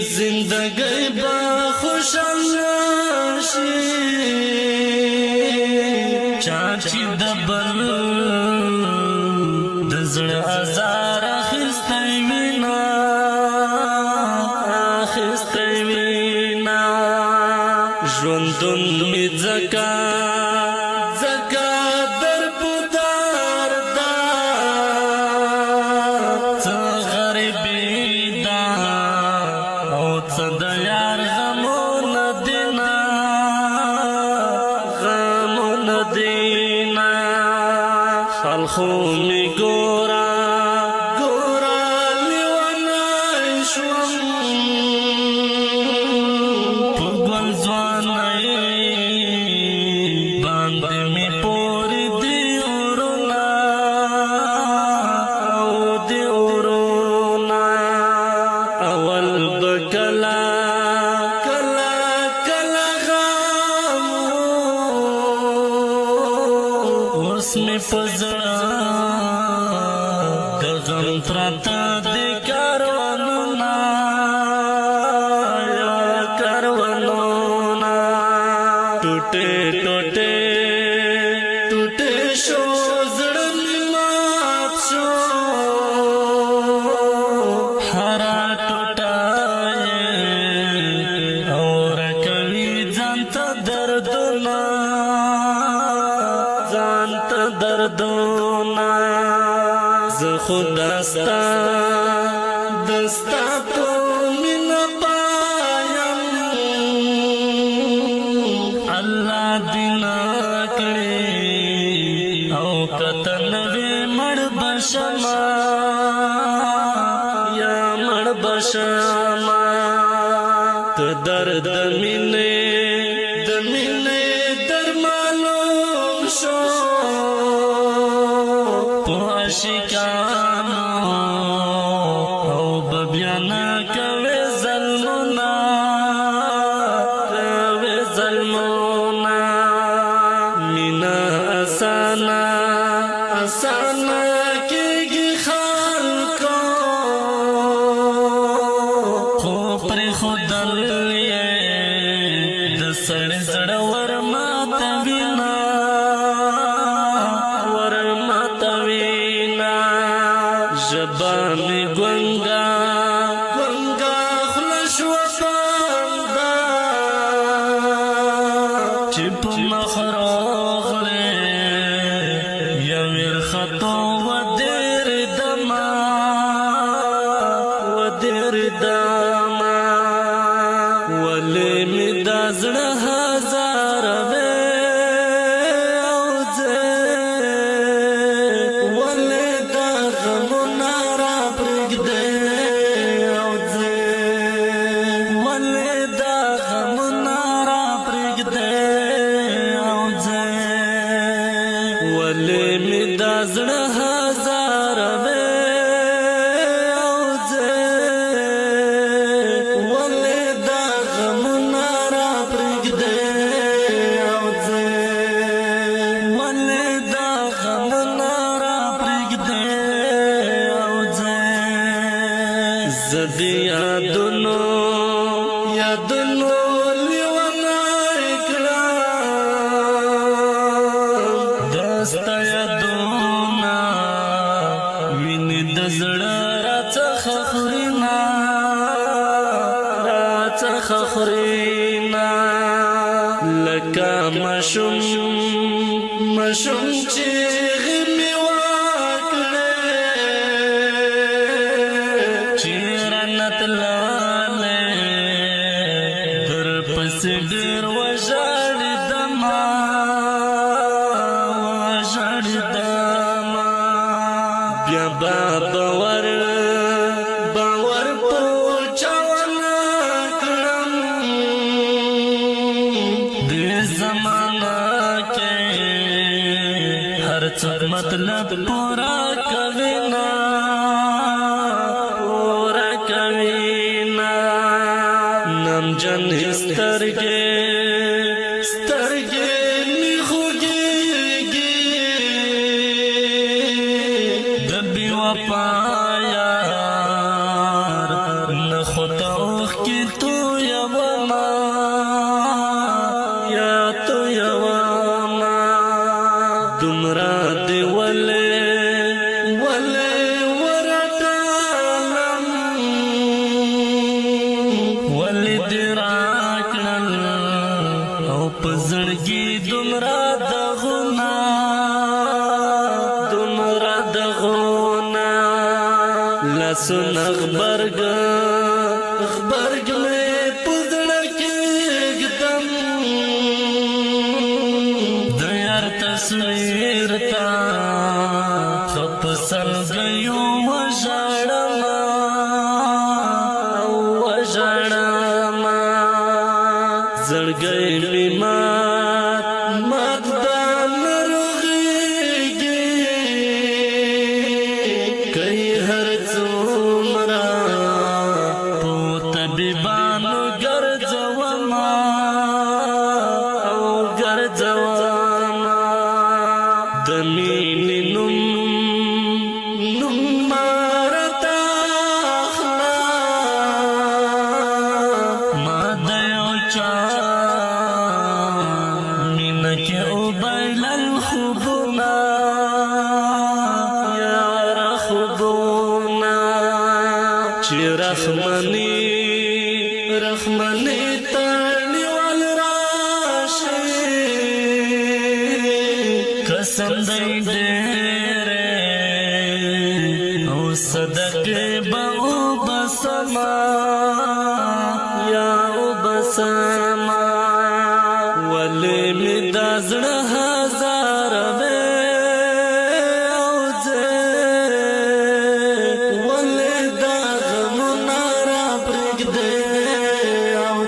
زندگی با خوشحال شي چاچی دبل دزړه ازار اخیستی وینا ژوندون می ځکه در پدار دا څه غریبی دا او څه د یار غمونه دینا خلخو می ګورا لیونی شوم په ګل ځوانۍ باندې می پورې دی اورونا اول بکلا غم اوس می پزړه د غم پراته دی کاروانونه ټوټه شو زړه مې مات شو هره ټوټه او رکوي ځان ته دردونه زه خو دستا په مینه پایم الله دې نه کړي او کته نوې مړ بشما یا مړ بشما ته درد مینې درمالوم شو په عاشقانو او بیا نه کوي ظلمونه مینا اسانه کېږي خلکو خو پرېښودل یې د سړي زړه ورماتوینا ژبه مې ګونګه خوله شوه بنده چې په مخ راغلې یو وارخطا ودرېدمه ولې مې دا زړه هزاره وې او ولې دا غمونه راپرېږدې او ولې دا غمونه راپرېږدې او ولې مې دا زړه هزاره وې او ولې دا غمونه راپرېږدې او ولې دا غمونه راپرېږدې او زه د یادونو لیونی کړم دسته یادونه وینې د زړه راڅخه خورينا لکه ماشوم چې غمې وکړې چې رانه تللې درپسې ډېر وژړېدمه بیا به باور په چا ونه کړم دې زمانه کې هر څوک مطلب پورا کوي نا نمجن سترګې مې خوږېږي د بې وفا سن غبرګ مې پزړه کې ګدم د یار تصویر تا خپ سرګیو وژړما زړګی می مات دان رغیږي کای هر څومره په طبيبانو ګرځوما د مینې نوم مارتا اخلا ما د یو چا مینه کې وبایلل خوبونه یار خوبونه چې رحمني تړنیوال راشي قسم دی ډېرې او صدقې به وبسما یا وبسما ولې مې دا زړه هزار وې او ولې دا غمونه راپرېږدې او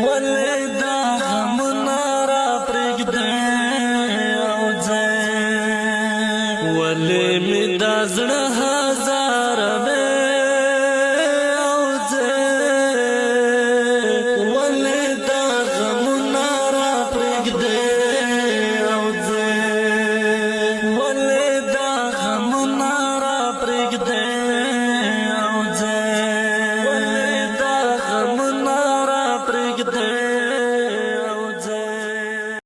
ولې دا غمونه راپرېږدې ولې مې دا زړه